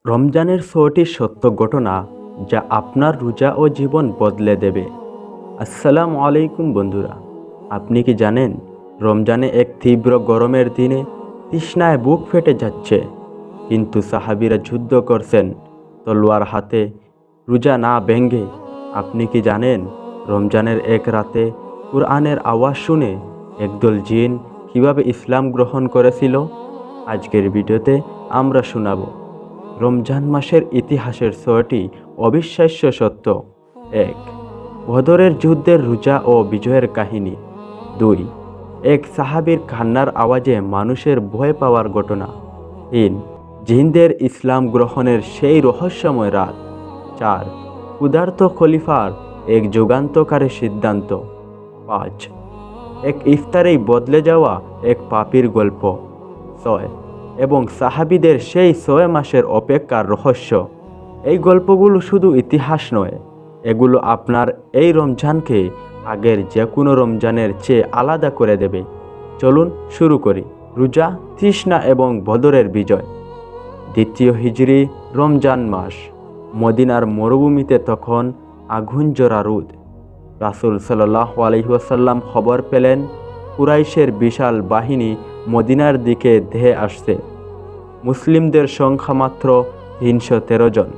রমজানের ৬টি সত্য ঘটনা যা আপনার রোজা ও জীবন বদলে দেবে। আসসালামু আলাইকুম বন্ধুরা, আপনি কি জানেন রমজানে এক তীব্র গরমের দিনে তৃষ্ণায় বুক ফেটে যাচ্ছে, কিন্তু সাহাবীরা যুদ্ধ করছেন তলোয়ার হাতে রোজা না ভেঙে। আপনি কি জানেন রমজানের এক রাতে কুরআনের আওয়াজ শুনে একদল জিন কিভাবে ইসলাম গ্রহণ করেছিল? আজকের ভিডিওতে আমরা শোনাবো রমজান মাসের ইতিহাসের ৬টি অবিশ্বাস্য সত্য। ১. বদরের যুদ্ধের রোজা ও বিজয়ের কাহিনী। ২. এক সাহাবীর কান্নার আওয়াজে মানুষের ভয় পাওয়ার ঘটনা। ৩. জিনদের ইসলাম গ্রহণের সেই রহস্যময় রাত। ৪. ক্ষুধার্ত খলিফার এক যুগান্তকারী সিদ্ধান্ত। ৫. এক ইফতারেই বদলে যাওয়া এক পাপীর গল্প। ৬. এবং সাহাবীদের সেই ৬ মাসের অপেক্ষার রহস্য। এই গল্পগুলো শুধু ইতিহাস নয়, এগুলো আপনার এই রমজানকে আগের যে কোনো রমজানের চেয়ে আলাদা করে দেবে। চলুন শুরু করি। রোজা, তৃষ্ণা এবং বদরের বিজয়। ২য় হিজরি রমজান মাস। মদিনার মরুভূমিতে তখন আগুন জ্বরা রোদ। রাসূল সাল্লাল্লাহু আলাইহি ওয়াসাল্লাম খবর পেলেন কুরাইশের বিশাল বাহিনী মদিনার দিকে ধেয়ে আসছে। মুসলিমদের সংখ্যা মাত্র ৩১৩ জন।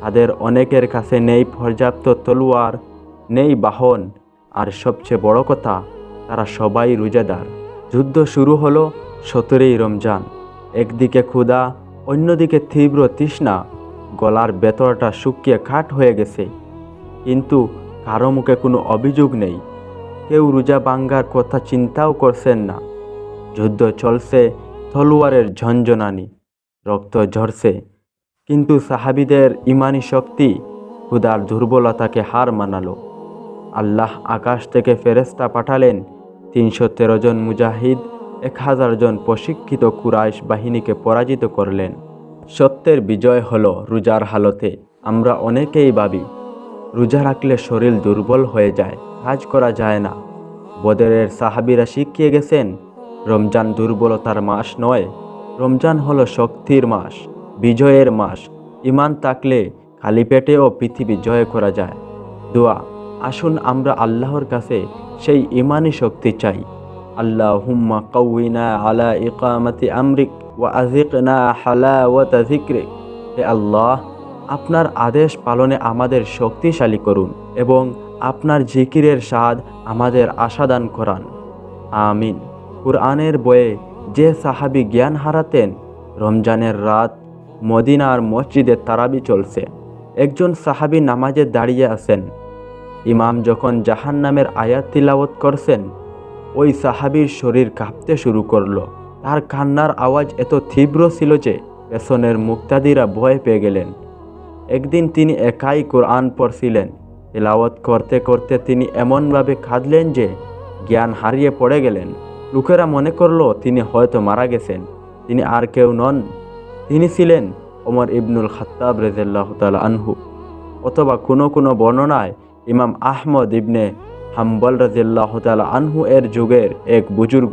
তাদের অনেকের কাছে নেই পর্যাপ্ত তলোয়ার, নেই বাহন, আর সবচেয়ে বড় কথা, তারা সবাই রোজাদার। যুদ্ধ শুরু হলো ১৭ই রমজান। একদিকে ক্ষুধা, অন্যদিকে তীব্র তৃষ্ণা। গলার ভেতরটা শুকিয়ে কাঠ হয়ে গেছে, কিন্তু কারো মুখে কোনো অভিযোগ নেই। কেউ রোজা ভাঙ্গার কথা চিন্তাও করছেন না। যুদ্ধ চলছে, তলোয়ারের ঝনঝনানি, রক্ত ঝরছে, কিন্তু সাহাবীদের ইমানি শক্তি ক্ষুধার দুর্বলতাকে হার মানালো। আল্লাহ আকাশ থেকে ফেরেশতা পাঠালেন, ৩১৩ জন মুজাহিদ ১০০০ জন প্রশিক্ষিত কুরাইশ বাহিনীকে পরাজিত করলেন। সত্যের বিজয় হলো রোজার হালতে। আমরা অনেকেই ভাবি রোজা রাখলে শরীর দুর্বল হয়ে যায়, কাজ করা যায় না। বদরের সাহাবীরা শিখিয়ে গেছেন রমজান দুর্বলতার মাস নয়, রমজান হলো শক্তির মাস, বিজয়ের মাস। ঈমান থাকলে খালি পেটেও পৃথিবী জয় করা যায়। দোয়া, আসুন আমরা আল্লাহর কাছে সেই ঈমানি শক্তি চাই। আল্লাহুম্মা কাউইনা আলা ইকামাতি আমরিক ওয়া আযিকনা হালাওয়াতা যিকরিক। হে আল্লাহ, আপনার আদেশ পালনে আমাদের শক্তিশালী করুন এবং আপনার জিকিরের স্বাদ আমাদের আস্বাদন করান। আমিন। কুরআনের বইয়ে যে সাহাবী জ্ঞান হারাতেন, রমজানের রাত মদিনার মসজিদে তারাবি চলছে। একজন সাহাবী নামাজে দাঁড়িয়ে আছেন। ইমাম যখন জাহান্নামের আয়াত তিলাওয়াত করছেন, ওই সাহাবীর শরীর কাঁপতে শুরু করলো। তার কান্নার আওয়াজ এত তীব্র ছিল যে পেছনের মুক্তাদিরা ভয় পেয়ে গেলেন। একদিন তিনি একাই কোরআন পড়ছিলেন। তিলাওয়াত করতে করতে তিনি এমনভাবে কাঁদলেন যে জ্ঞান হারিয়ে পড়ে গেলেন। লোকেরা মনে করলো তিনি হয়তো মারা গেছেন। তিনি আর কেউ নন, তিনি ছিলেন ওমর ইবনুল খাত্তাব রাদিয়াল্লাহু তাআলা আনহু, অথবা কোনো কোনো বর্ণনায় ইমাম আহমদ ইবনে হাম্বল রাদিয়াল্লাহু তাআলা আনহু এর যুগের এক বুজুর্গ,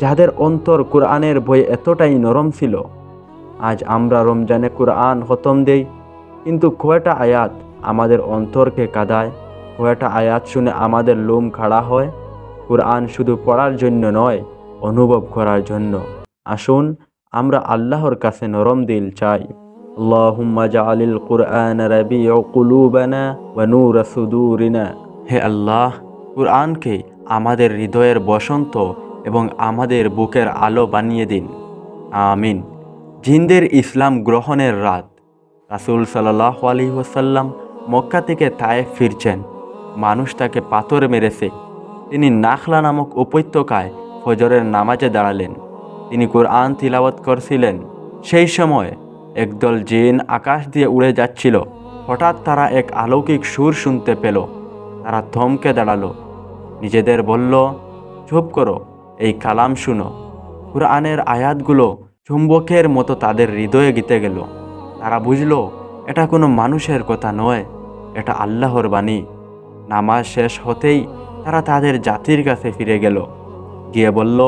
যাদের অন্তর কোরআনের বই এতটাই নরম ছিল। আজ আমরা রমজানে কোরআন খতম দেই, কিন্তু কয়টা আয়াত আমাদের অন্তরকে কাঁদায়? কয়টা আয়াত শুনে আমাদের লোম খাড়া হয়? কোরআন শুধু পড়ার জন্য নয়, অনুভব করার জন্য। আসুন আমরা আল্লাহর কাছে নরম দিল চাই। আল্লাহুম্মা জাআলিল কুরআন রাবিউ কুলুবানা ওয়া নূরা সুদুরিনা। হে আল্লাহ, কোরআনকে আমাদের হৃদয়ের বসন্ত এবং আমাদের বুকের আলো বানিয়ে দিন। আমিন। জিনদের ইসলাম গ্রহণের রাত। রাসূল সাল্লাল্লাহু আলাইহি ওয়াসাল্লাম মক্কা থেকে তায়েফ ফিরছেন। মানুষ তাকে পাথর মেরেছে। তিনি নাখলা নামক উপত্যকায় ফজরের নামাজে দাঁড়ালেন। তিনি কোরআন তিলাওয়াত করছিলেন। সেই সময় একদল জিন আকাশ দিয়ে উড়ে যাচ্ছিল। হঠাৎ তারা এক অলৌকিক সুর শুনতে পেল। তারা থমকে দাঁড়ালো, নিজেদের বলল, চুপ করো, এই কালাম শুনো। কোরআনের আয়াতগুলো চুম্বকের মতো তাদের হৃদয়ে গেঁথে গেল। তারা বুঝল এটা কোনো মানুষের কথা নয়, এটা আল্লাহর বাণী। নামাজ শেষ হতেই তারা তাদের জাতির কাছে ফিরে গেল, গিয়ে বলল,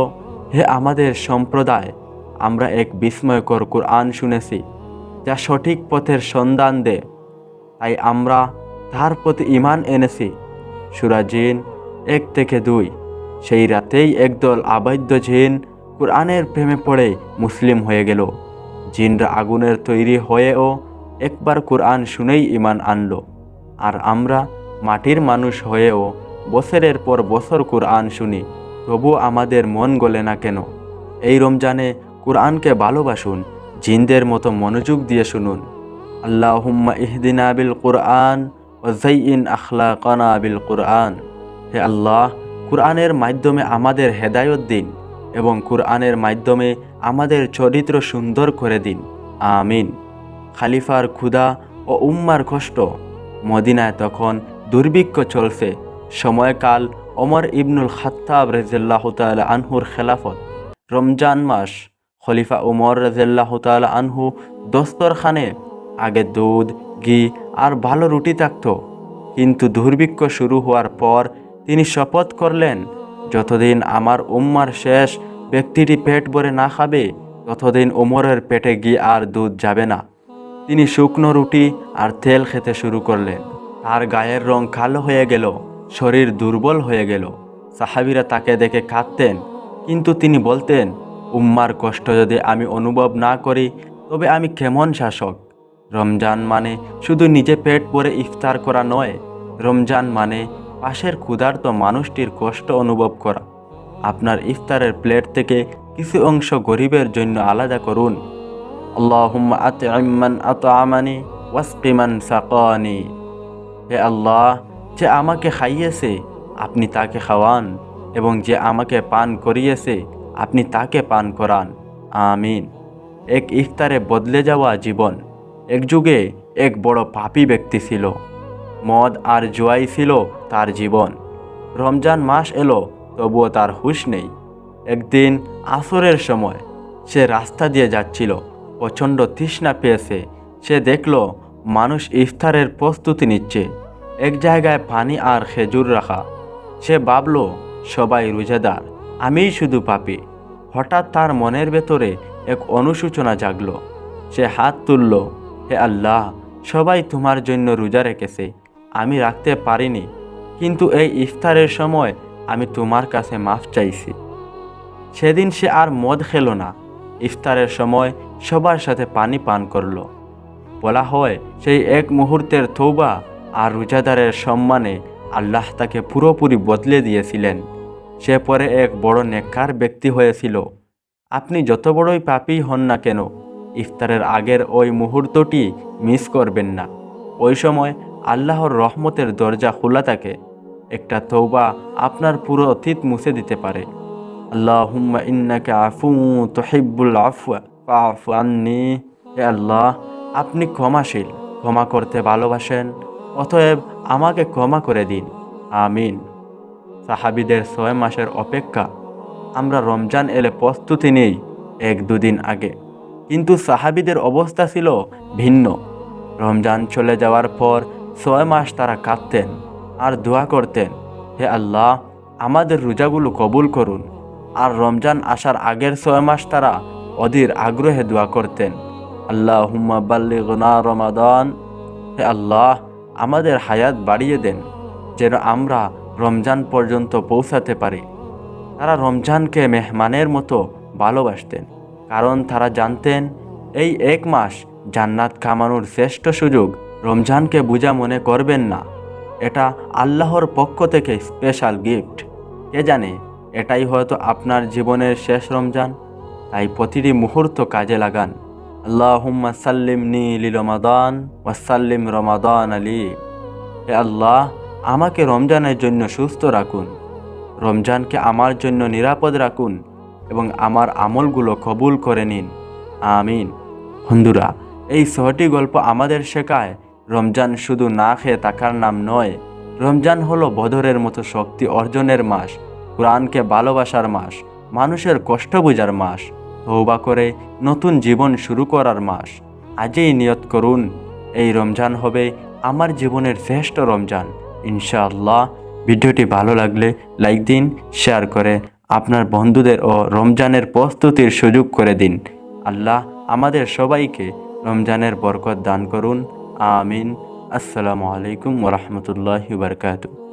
হে আমাদের সম্প্রদায়, আমরা এক বিস্ময়কর কোরআন শুনেছি। যা সঠিক পথের সন্ধান দেয়। তাই আমরা তার প্রতি ঈমান এনেছি। সূরা জিন 1-2। সেই রাতেই একদল অবাধ্য জিন কুরআনের প্রেমে পড়ে মুসলিম হয়ে গেল। জিনরা আগুনের তৈরি হয়েও একবার কুরআন শুনেই ঈমান আনলো। আর আমরা মাটির মানুষ হয়েও বছরের পর বছর কুরআন শুনি, তবু আমাদের মন গলে না কেন? এই রমজানে কুরআনকে ভালোবাসুন, জিনদের মতো মনোযোগ দিয়ে শুনুন। আল্লাহুম্মা ইহদিনা বিল কুরআন ওয়া যায়্যিন আখলাকানা বিল কুরআন। হে আল্লাহ, কুরআনের মাধ্যমে আমাদের হেদায়েত দিন এবং কুরআনের মাধ্যমে আমাদের চরিত্র সুন্দর করে দিন। আমিন। খালিফার ক্ষুধা ও উম্মার কষ্ট। মদিনায় তখন দুর্ভিক্ষ চলছে। সময়কাল ওমর ইবনুল খাত্তাব রাদিয়াল্লাহু তাআলা আনহুর খেলাফত। রমজান মাস। খলিফা ওমর রাদিয়াল্লাহু তাআলা আনহু দস্তরখানে আগে দুধ, ঘি আর ভালো রুটি থাকত। কিন্তু দুর্ভিক্ষ শুরু হওয়ার পর তিনি শপথ করলেন, যতদিন আমার উম্মার শেষ ব্যক্তিটি পেট ভরে না খাবে, ততদিন ওমরের পেটে ঘি আর দুধ যাবে না। তিনি শুকনো রুটি আর তেল খেতে শুরু করলেন। তার গায়ের রং কালো হয়ে গেল, শরীর দুর্বল হয়ে গেল। সাহাবীরা তাকে দেখে কাঁদতেন, কিন্তু তিনি বলতেন, উম্মার কষ্ট যদি আমি অনুভব না করি তবে আমি কেমন শাসক? রমজান মানে শুধু নিজে পেট ভরে ইফতার করা নয়, রমজান মানে পাশের ক্ষুধার্ত মানুষটির কষ্ট অনুভব করা। আপনার ইফতারের প্লেট থেকে কিছু অংশ গরিবের জন্য আলাদা করুন। আল্লাহুম্মা আত'ইম মান আত'আমানি ওয়াসকি মান সাকানি। হে আল্লাহ, যে আমাকে খাইয়েছে আপনি তাকে খাওয়ান, এবং যে আমাকে পান করিয়েছে আপনি তাকে পান করান। আমিন। এক ইফতারে বদলে যাওয়া জীবন। এক যুগে এক বড় পাপী ব্যক্তি ছিল। মদ আর জুয়াই ছিল তার জীবন। রমজান মাস এলো, তবুও তার হুঁশ নেই। একদিন আসরের সময় সে রাস্তা দিয়ে যাচ্ছিল। প্রচণ্ড তৃষ্ণা পেয়েছে। সে দেখল মানুষ ইফতারের প্রস্তুতি নিচ্ছে। এক জায়গায় পানি আর খেজুর রাখা। সে ভাবল, সবাই রোজাদার, আমিই শুধু পাপী। হঠাৎ তার মনের ভেতরে এক অনুশোচনা জাগল। সে হাত তুলল, হে আল্লাহ, সবাই তোমার জন্য রোজা রেখেছে, আমি রাখতে পারিনি, কিন্তু এই ইফতারের সময় আমি তোমার কাছে মাফ চাইছি। সেদিন সে আর মদ খেল না। ইফতারের সময় সবার সাথে পানি পান করল। বলা হয়, সেই এক মুহূর্তের তওবা আর রোজাদারের সম্মানে আল্লাহ তাকে পুরোপুরি বদলে দিয়েছিলেন। সে পরে এক বড় নেককার ব্যক্তি হয়েছিল। আপনি যত বড়ই পাপী হন না কেন, ইফতারের আগের ওই মুহূর্তটি মিস করবেন না। ওই সময় আল্লাহর রহমতের দরজা খোলা থাকে। একটা তওবা আপনার পুরো অতীত মুছে দিতে পারে। আল্লাহুম্মা ইন্নাকা আফুউন তুহিব্বুল আফওয়া ফা'ফু আন্নি। হে আল্লাহ, আপনি ক্ষমাশীল, ক্ষমা করতে ভালোবাসেন, অতএব আমাকে ক্ষমা করে দিন। আমিন। সাহাবীদের 6 মাসের অপেক্ষা। আমরা রমজান এলে প্রস্তুতি নেই 1-2 দিন আগে, কিন্তু সাহাবীদের অবস্থা ছিল ভিন্ন। রমজান চলে যাওয়ার পর 6 মাস তারা কাঁদতেন আর দোয়া করতেন, হে আল্লাহ, আমাদের রোজাগুলো কবুল করুন। আর রমজান আসার আগের 6 মাস তারা অধীর আগ্রহে দোয়া করতেন, আল্লাহুম্মা বাল্লিগনা রমাদান। হে আল্লাহ, আমাদের হায়াত বাড়িয়ে দেন, যেন আমরা রমজান পর্যন্ত পৌঁছাতে পারি। তারা রমজানকে মেহমানের মতো ভালোবাসতেন, কারণ তারা জানতেন এই 1 মাস জান্নাত কামানোর শ্রেষ্ঠ সুযোগ। রমজানকে বোঝা মনে করবেন না, এটা আল্লাহর পক্ষ থেকে স্পেশাল গিফট। কে জানে, এটাই হয়তো আপনার জীবনের শেষ রমজান। তাই প্রতিটি মুহূর্ত কাজে লাগান। আল্লাহুম্মা সাল্লিমনি লিরমাদান ওয়া সাল্লিম রমাদান আলী। হে আল্লাহ, আমাকে রমজানের জন্য সুস্থ রাখুন, রমজানকে আমার জন্য নিরাপদ রাখুন এবং আমার আমলগুলো কবুল করে নিন। আমিন। বন্ধুরা, এই 6টি গল্প আমাদের শেখায় রমজান শুধু না খেয়ে থাকার নাম নয়। রমজান হলো বদরের মতো শক্তি অর্জনের মাস, কোরআনকে ভালোবাসার মাস, মানুষের কষ্ট বোঝার মাস, তওবা করে নতুন জীবন শুরু করার মাস। আজই নিয়ত করুন, এই রমজান হবে আমার জীবনের শ্রেষ্ঠ রমজান, ইনশাআল্লাহ। ভিডিওটি ভালো লাগলে লাইক দিন, শেয়ার করে আপনার বন্ধুদের ও রমজানের প্রস্তুতির সুযোগ করে দিন। আল্লাহ আমাদের সবাইকে রমজানের বরকত দান করুন। আমিন। আসসালামু আলাইকুম ওয়া রাহমাতুল্লাহি ওয়া বারাকাতুহু।